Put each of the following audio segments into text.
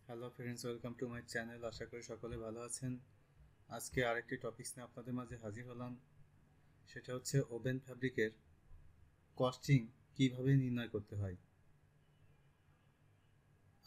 Hello friends, welcome to my channel. আশা করি সকলে ভালো আছেন। আজকে আরেকটি টপিকস নিয়ে আপনাদের মাঝে হাজির হলাম। সেটা হচ্ছে ওভেন ফ্যাব্রিকের কস্টিং কিভাবে নির্ণয় করতে হয়।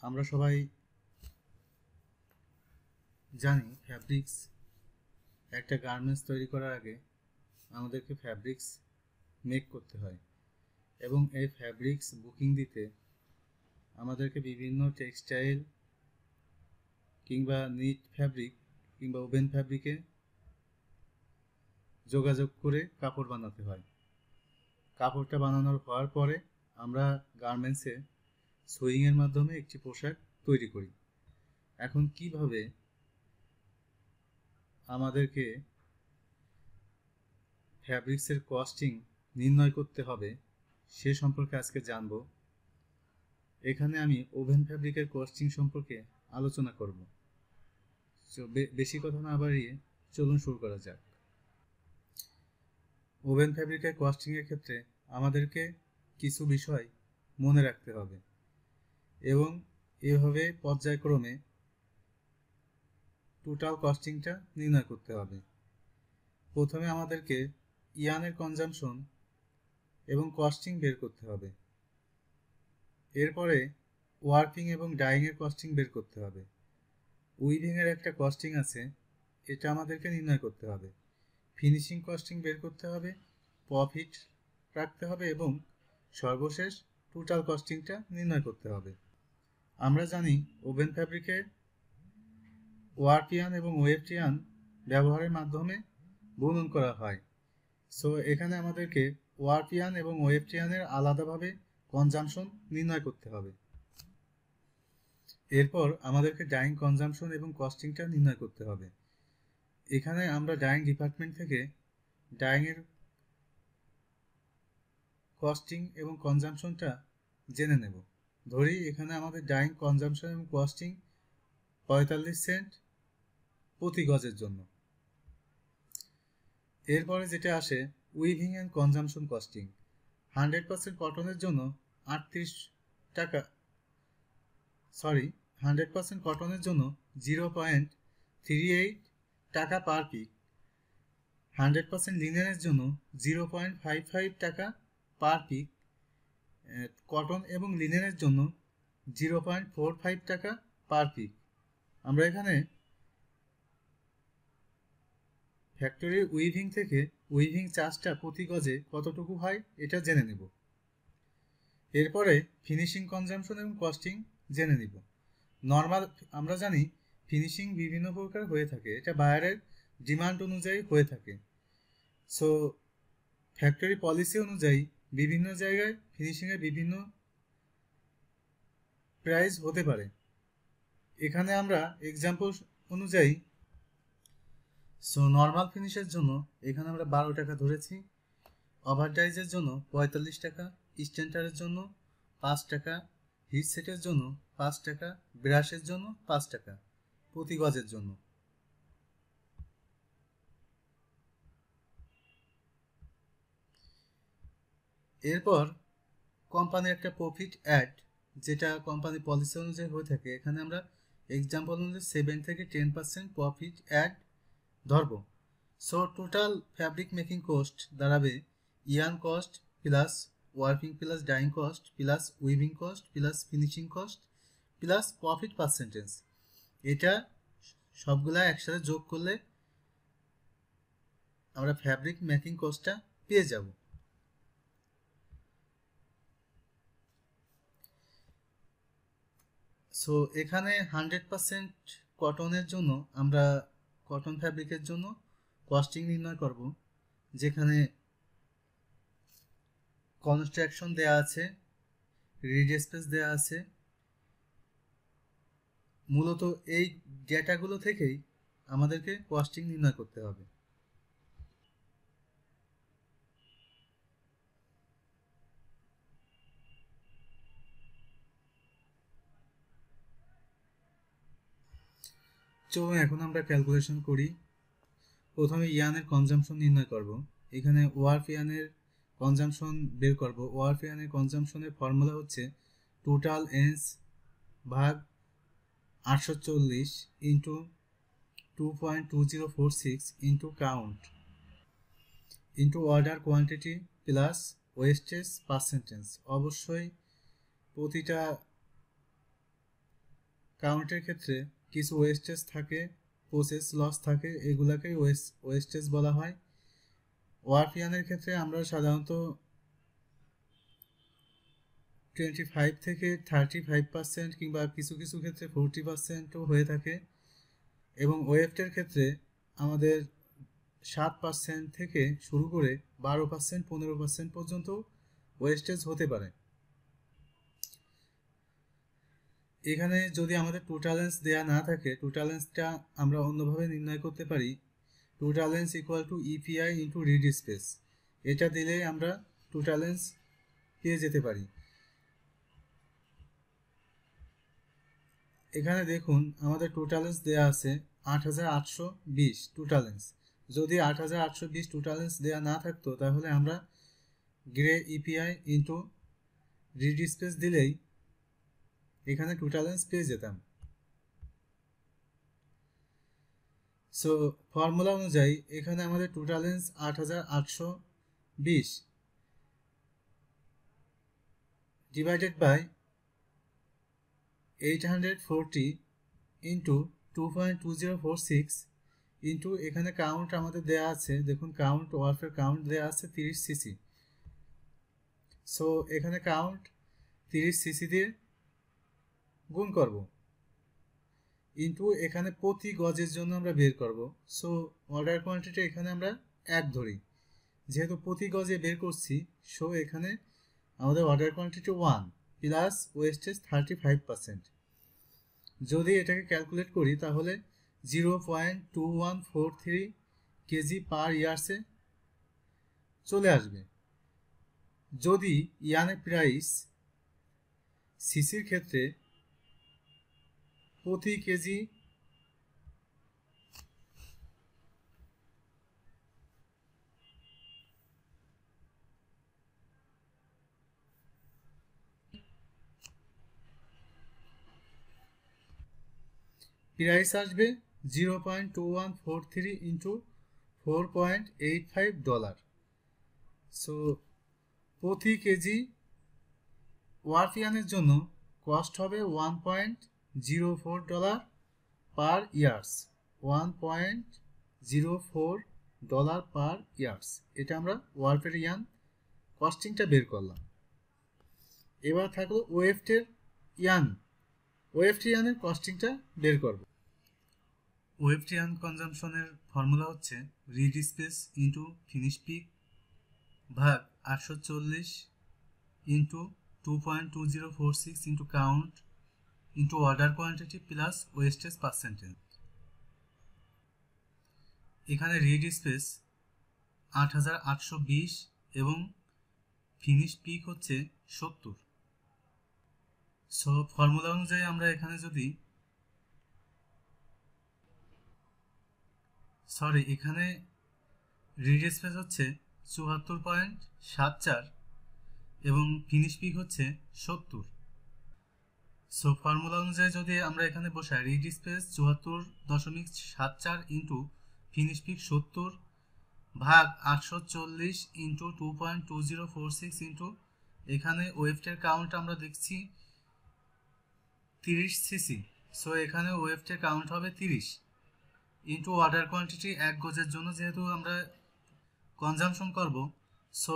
আমরা সবাই জানি ফ্যাব্রিক্স, একটা গার্মেন্টস তৈরি করার আগে আমাদেরকে ফ্যাব্রিক্স মেক করতে হয় এবং এই ফ্যাব্রিক্স বুকিং দিতে আমাদেরকে বিভিন্ন টেক্সটাইল কিংবা নিট ফ্যাব্রিক কিংবা ওভেন ফ্যাব্রিকে যোগাযোগ করে কাপড় বানাতে হয়। কাপড়টা বানানোর হওয়ার পরে আমরা গার্মেন্টসে সুইংয়ের মাধ্যমে একটি পোশাক তৈরি করি। এখন কিভাবে আমাদেরকে ফ্যাব্রিক্সের কস্টিং নির্ণয় করতে হবে সে সম্পর্কে আজকে জানব। এখানে আমি ওভেন ফ্যাব্রিকের কস্টিং সম্পর্কে আলোচনা করব। বেশি কথা না বাড়িয়ে চলুন শুরু করা যাক। ওভেন ফ্যাব্রিকের কস্টিংয়ের ক্ষেত্রে আমাদেরকে কিছু বিষয় মনে রাখতে হবে এবং এভাবে পর্যায়ক্রমে টোটাল কস্টিংটা নির্ণয় করতে হবে। প্রথমে আমাদেরকে ইয়ানের কনজাম্পশন এবং কস্টিং বের করতে হবে। এরপরে ওয়ার্কিং এবং ডাইংয়ের কস্টিং বের করতে হবে। উইভিংয়ের একটা কস্টিং আছে, এটা আমাদেরকে নির্ণয় করতে হবে। ফিনিশিং কস্টিং বের করতে হবে, প্রফিট রাখতে হবে এবং সর্বশেষ টোটাল কস্টিংটা নির্ণয় করতে হবে। আমরা জানি ওভেন ফ্যাব্রিকে ওয়ার্পিয়ান এবং ওয়েবটিয়ান ব্যবহারের মাধ্যমে বুনন করা হয়। সো এখানে আমাদেরকে ওয়ার্পিয়ান এবং ওয়েবটিয়ানের আলাদাভাবে কনজাম্পশন নির্ণয় করতে হবে। এরপর আমাদেরকে ডাইং কনজাম্পশন এবং কস্টিংটা নির্ণয় করতে হবে। এখানে আমরা ডাইং ডিপার্টমেন্ট থেকে ডাইংয়ের কস্টিং এবং কনজাম্পশনটা জেনে নেব। ধরি এখানে আমাদের ডাইং কনজাম্পশন এবং কস্টিং 45 সেন্ট প্রতি গজের জন্য। এরপরে যেটা আসে উইভিং অ্যান্ড কনজাম্পশন কস্টিং। 100% কটনের জন্য 100% কটনের জন্য 0.38 টাকা পার পিক, 100% লিনেনের জন্য 0.55 টাকা পার পিক, কটন এবং লিনেনের জন্য 0.45 টাকা পার পিক। আমরা এখানে ফ্যাক্টরির উইভিং থেকে উইভিং চার্জটা প্রতি গজে কতটুকু হয় এটা জেনে নেব। এরপরে ফিনিশিং কনজাম্পশন এবং কস্টিং জেনে নিব। নর্মাল আমরা জানি ফিনিশিং বিভিন্ন প্রকার হয়ে থাকে, এটা বায়ারের ডিমান্ড অনুযায়ী হয়ে থাকে। সো ফ্যাক্টরি পলিসি অনুযায়ী বিভিন্ন জায়গায় ফিনিশিংয়ের বিভিন্ন প্রাইস হতে পারে। এখানে আমরা এক্সাম্পল অনুযায়ী নর্মাল ফিনিশের জন্য এখানে আমরা 12 টাকা ধরেছি, ওভারডাইজের জন্য 45 টাকা, স্ট্যান্ডার্ডের জন্য 5 টাকা, হিট সেটের জন্য 5 টাকা, ব্রাশের জন্য 5 টাকা প্রতি গজের জন্য। এরপর কোম্পানির একটা প্রফিট অ্যাড, যেটা কোম্পানি পলিসি অনুযায়ী হয়ে থাকে। এখানে আমরা এক্সাম্পল অনুযায়ী 7 থেকে 10% প্রফিট অ্যাড ধরব। So total fabric making cost দাঁড়াবে yarn cost plus working plus dyeing cost plus weaving cost plus finishing cost plus profit percentage. এটা সবগুলা একসাথে যোগ করলে আমরা ফ্যাব্রিক মেকিং কস্টটা পেয়ে যাব। সো এখানে 100% কটনের জন্য আমরা কটন ফ্যাব্রিকের জন্য কস্টিং নির্ণয় করব, যেখানে কনস্ট্রাকশন দেয়া আছে, রিড স্পেস দেয়া আছে। মূলত এই ডেটাগুলো থেকেই আমাদেরকে কস্টিং নির্ণয় করতে হবে। চলুন এখন আমরা ক্যালকুলেশন করি। প্রথমে ইয়ানের কনজাম্পশন নির্ণয় করব। এখানে ওয়ার্ফ ইয়ানের কনজাম্পশন বের করব। ওয়ার্ফ ইয়ানের কনজাম্পশনের ফর্মুলা হচ্ছে টোটাল এন্স ভাগ 840 into 2.2046 into count into order quantity plus wastage percentage. অবশ্যই প্রতিটা কাউন্টের ক্ষেত্রে কিছু ওয়েস্টেজ থাকে, প্রসেস লস থাকে, এগুলাকেই ওয়েস্টেজ বলা হয়। ওয়ারপিয়ানের ক্ষেত্রে আমরা সাধারণত 25 থেকে 35% কিংবা কিছু কিছু ক্ষেত্রে 40%ও হয়ে থাকে, এবং ওয়েফটের ক্ষেত্রে আমাদের 7% থেকে শুরু করে 12% 15% পর্যন্ত ওয়েস্টেজ হতে পারে। এখানে যদি আমাদের টোটালেন্স দেয়া না থাকে, টোটালেন্সটা আমরা অন্যভাবে নির্ণয় করতে পারি। Total ends equal to EPI into reed space, এটা দিলেই আমরা টোটালেন্স পেয়ে যেতে পারি। এখানে দেখুন আমাদের টোটালেন্স দেয়া আছে 8820 টোটালেন্স। যদি 8820 টোটালেন্স দেয়া না থাকতো তাহলে আমরা grey EPI into reed space দিলেই এখানে টোটালেন্স পেয়ে যেতাম। সো ফর্মুলা অনুযায়ী এখানে আমাদের টোটালেন্স 8820 ডিভাইডেড বাই 840 ইন্টু 2.2046 ইন্টু এখানে কাউন্ট আমাদের দেয়া আছে, দেখুন কাউন্ট ওয়ার্ফের কাউন্ট দেয়া আছে 30 সিসি। সো এখানে কাউন্ট 30 সিসি দিয়ে গুণ করব, ইন্টু এখানে প্রতি গজের জন্য আমরা বের করব। সো অর্ডার কোয়ান্টিটি এখানে আমরা 1 ধরি, যেহেতু প্রতি গজে বের করছি, সো এখানে আমাদের অর্ডার কোয়ান্টিটি 1 প্লাস ওয়েস্টেজ 35%। যদি এটাকে ক্যালকুলেট করি তাহলে 0.2143 কেজি পার ইয়ার্সে চলে আসবে। যদি ইয়ানের প্রাইস সিসির ক্ষেত্রে প্রতি কেজি প্রাইস আসবে 0.2143 ইন্টু $4.85। সো প্রতি কেজি ওয়ারপিয়ানের জন্য কস্ট হবে $1.04 পার ইয়ার্স, $1.04 পার ইয়ার্স। এটা আমরা ওয়ারপের ইয়ান কস্টিংটা বের করলাম। এবার থাকলো ওয়েফটের ইয়ান, ওয়েফট ইয়ানের কস্টিংটা বের করব। ওয়েফট ইয়ান কনজাম্পশনের ফর্মুলা হচ্ছে reed space into finish pick ভাগ 840 into 2.2046 into count into order quantity plus wastage percentage. এখানে রিড স্পেস 8820 এবং ফিনিশ পিক হচ্ছে 70। সো ফর্মুলা অনুযায়ী আমরা এখানে যদি এখানে রিড স্পেস হচ্ছে 74.74 এবং ফিনিশ পিক হচ্ছে 70। সো ফর্মুলা অনুযায়ী যদি আমরা এখানে বসাই reed space 74.74 into finish pick 70 ভাগ 840 ইন্টু 2.2046 ইন্টু এখানে ওয়েফটের কাউন্ট আমরা দেখছি 30 সিসি। সো এখানে ওয়েফটের কাউন্ট হবে 30 ইন্টু অর্ডার কোয়ান্টিটি 1 গজের জন্য যেহেতু আমরা কনজাম্পশন করব, so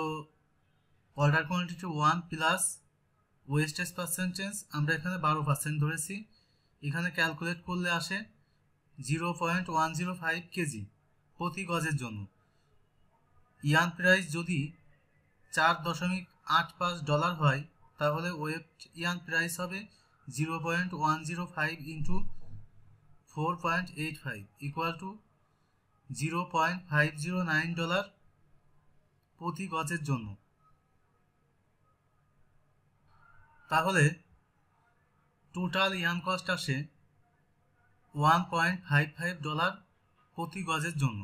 order quantity 1 plus wastage percentage আমরা এখানে 12% ধরেছি। এখানে ক্যালকুলেট করলে আসে 0.105 কেজি প্রতি গজের জন্য। ইয়ান প্রাইস যদি $4.85 হয় তাহলে ওয়েফট ইয়ান প্রাইস হবে 0.105 ইন্টু 4.85 ইকুয়াল টু $0.509 প্রতি গজের জন্য। তাহলে টোটাল ইয়ান কস্ট আসে $1.55 প্রতি গজের জন্য।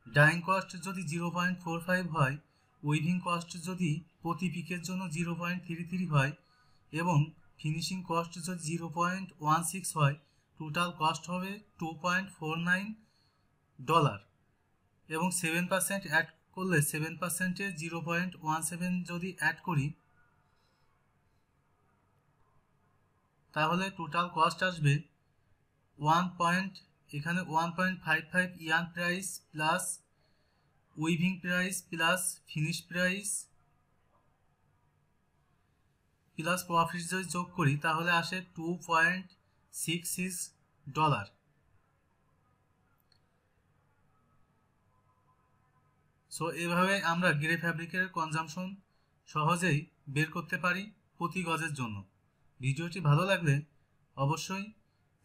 ডাইং কস্ট যদি 0.45 হয়, উইভিং কস্ট যদি প্রতি পিকের জন্য 0.33 হয় এবং ফিনিশিং কস্ট যদি 0.16 হয়, টোটাল কস্ট হবে $2.49 এবং 7% অ্যাড করলে 7%-এ 0.17 যদি অ্যাড করি তাহলে টোটাল কস্ট আসবে এখানে 1.55 yarn price plus weaving price plus finish price plus profit যদি যোগ করি তাহলে আসে $2.66। সো এভাবে আমরা গ্রে ফ্যাব্রিকের কনজাম্পশন সহজেই বের করতে পারি প্রতি গজের জন্য। ভিডিওটি ভালো লাগলে অবশ্যই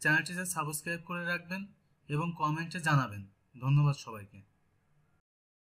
চ্যানেলটিতে সাবস্ক্রাইব করে রাখবেন এবং কমেন্টে জানাবেন। ধন্যবাদ সবাইকে।